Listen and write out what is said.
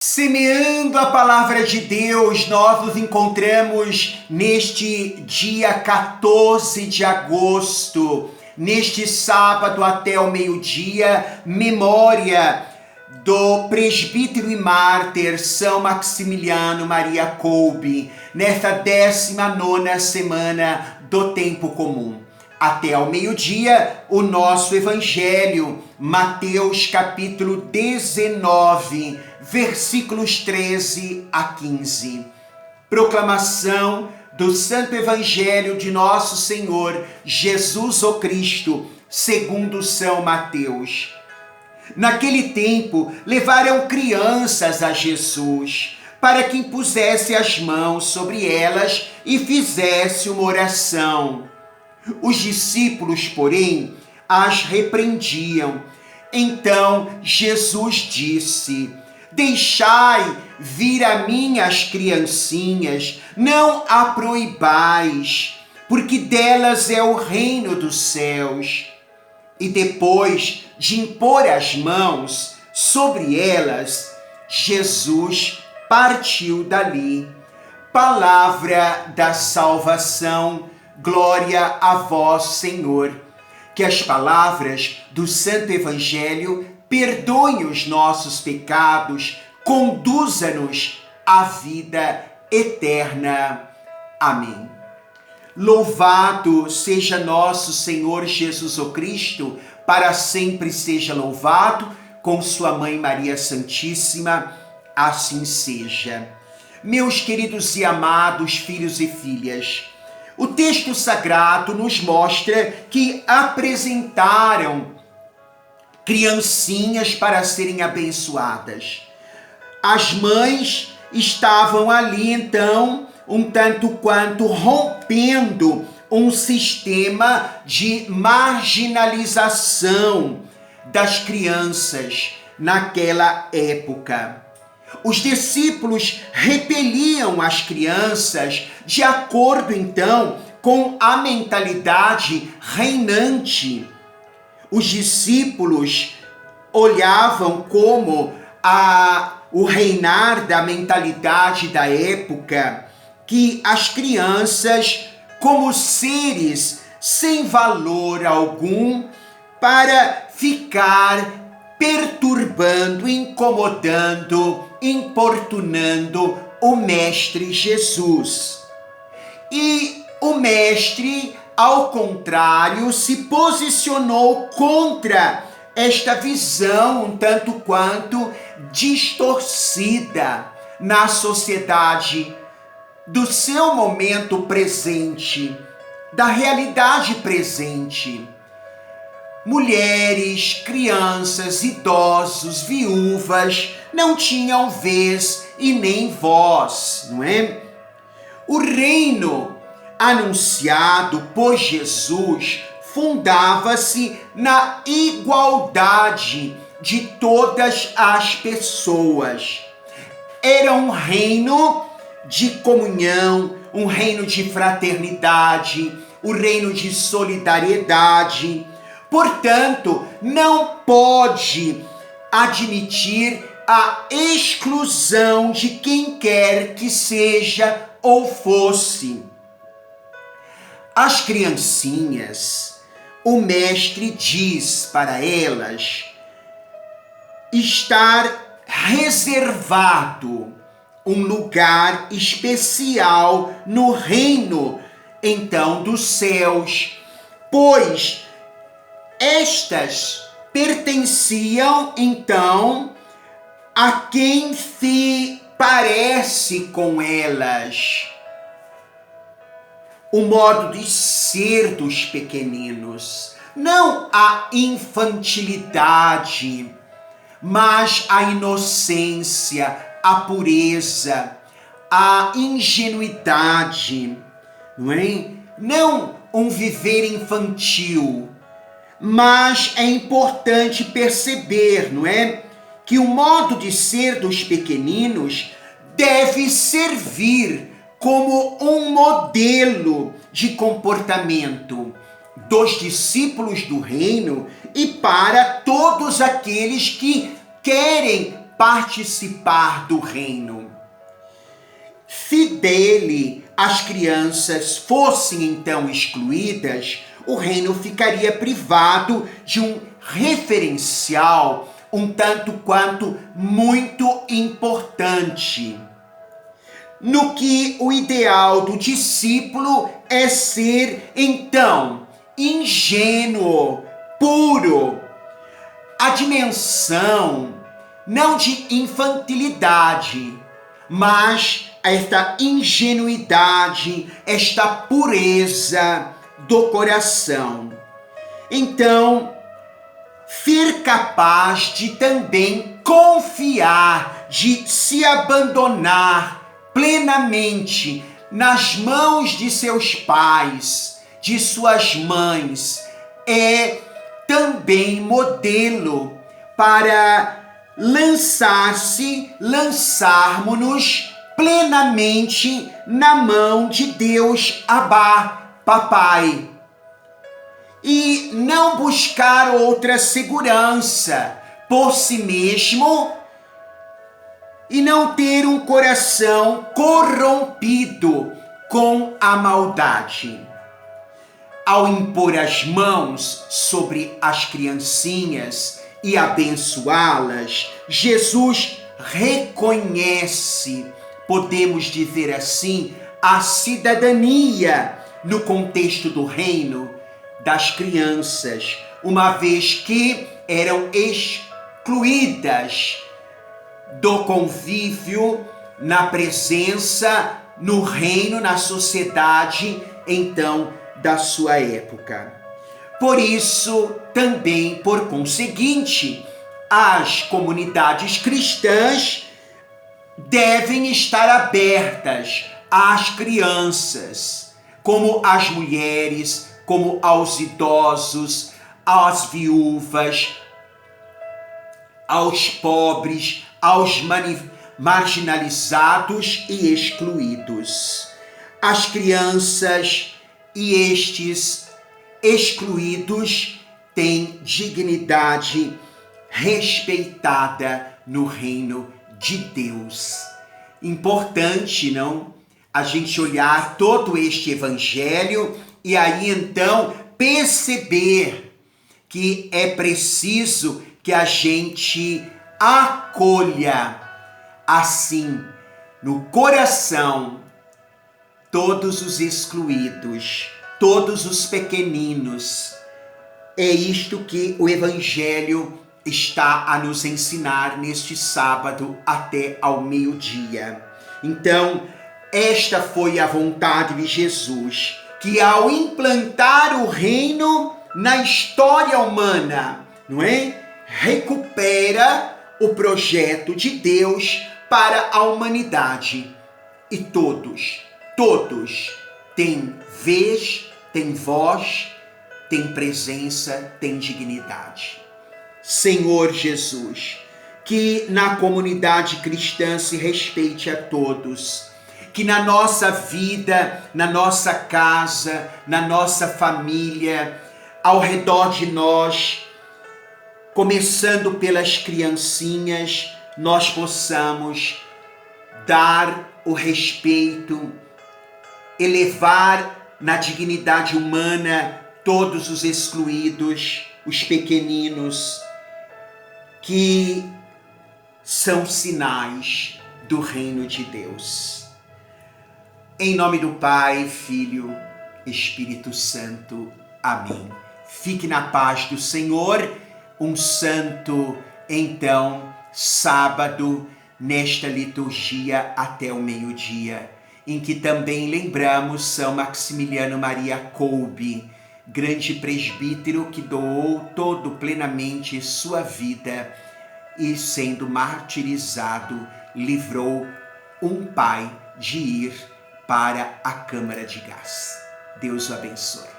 Semeando a palavra de Deus, nós nos encontramos neste dia 14 de agosto, neste sábado até o meio-dia, memória do presbítero e mártir São Maximiliano Maria Kolbe, nesta 19ª semana do tempo comum. Até ao meio-dia, o nosso evangelho, Mateus capítulo 19, versículos 13 a 15. Proclamação do Santo Evangelho de nosso Senhor Jesus o Cristo, segundo São Mateus. Naquele tempo, levaram crianças a Jesus, para que impusesse as mãos sobre elas e fizesse uma oração. Os discípulos, porém, as repreendiam. Então Jesus disse: deixai vir a mim as criancinhas, não a proibais, porque delas é o reino dos céus. E depois de impor as mãos sobre elas, Jesus partiu dali. Palavra da salvação. Glória a vós, Senhor. Que as palavras do Santo Evangelho perdoem os nossos pecados, conduza-nos à vida eterna. Amém. Louvado seja nosso Senhor Jesus o Cristo, para sempre seja louvado, com sua Mãe Maria Santíssima, assim seja. Meus queridos e amados filhos e filhas, o texto sagrado nos mostra que apresentaram criancinhas para serem abençoadas. As mães estavam ali, então, um tanto quanto rompendo um sistema de marginalização das crianças naquela época. Os discípulos repeliam as crianças de acordo, então, com a mentalidade reinante. Os discípulos olhavam como o reinar da mentalidade da época, que as crianças, como seres sem valor algum, para ficar perturbando, incomodando, importunando o Mestre Jesus. E o Mestre, ao contrário, se posicionou contra esta visão um tanto quanto distorcida na sociedade do seu momento presente, da realidade presente. Mulheres, crianças, idosos, viúvas não tinham vez e nem voz, não é? O reino anunciado por Jesus fundava-se na igualdade de todas as pessoas. Era um reino de comunhão, um reino de fraternidade, um reino de solidariedade. Portanto, não pode admitir a exclusão de quem quer que seja ou fosse. As criancinhas, o Mestre diz para elas estar reservado um lugar especial no reino, então, dos céus, pois estas pertenciam, então, a quem se parece com elas. O modo de ser dos pequeninos, não a infantilidade, mas a inocência, a pureza, a ingenuidade, não é? Não um viver infantil, mas é importante perceber, não é? Que o modo de ser dos pequeninos deve servir como um modelo de comportamento dos discípulos do reino e para todos aqueles que querem participar do reino. Se dele as crianças fossem então excluídas, o reino ficaria privado de um referencial um tanto quanto muito importante, no que o ideal do discípulo é ser então ingênuo, puro. A dimensão não de infantilidade, mas esta ingenuidade, esta pureza do coração. Então, ser capaz de também confiar, de se abandonar plenamente nas mãos de seus pais, de suas mães, é também modelo para lançarmos-nos plenamente na mão de Deus, Abá, Papai. E não buscar outra segurança por si mesmo e não ter um coração corrompido com a maldade. Ao impor as mãos sobre as criancinhas e abençoá-las, Jesus reconhece, podemos dizer assim, a cidadania no contexto do reino das crianças, uma vez que eram excluídas do convívio, na presença, no reino, na sociedade, então, da sua época. Por isso, também, por conseguinte, as comunidades cristãs devem estar abertas às crianças, como às mulheres, como aos idosos, às viúvas, aos pobres, aos marginalizados e excluídos. As crianças e estes excluídos têm dignidade respeitada no reino de Deus. Importante, não? A gente olhar todo este evangelho e aí então perceber que é preciso que a gente acolha assim no coração todos os excluídos, todos os pequeninos. É isto que o Evangelho está a nos ensinar neste sábado até ao meio-dia. Então, esta foi a vontade de Jesus, que ao implantar o reino na história humana, não é? Recupera o projeto de Deus para a humanidade. E todos têm vez, têm voz, têm presença, têm dignidade. Senhor Jesus, que na comunidade cristã se respeite a todos, que na nossa vida, na nossa casa, na nossa família, ao redor de nós, começando pelas criancinhas, nós possamos dar o respeito, elevar na dignidade humana todos os excluídos, os pequeninos, que são sinais do reino de Deus. Em nome do Pai, Filho, Espírito Santo. Amém. Fique na paz do Senhor. Um santo, então, sábado, nesta liturgia até o meio-dia, em que também lembramos São Maximiliano Maria Kolbe, grande presbítero que doou todo plenamente sua vida e, sendo martirizado, livrou um pai de ir para a câmara de gás. Deus o abençoe.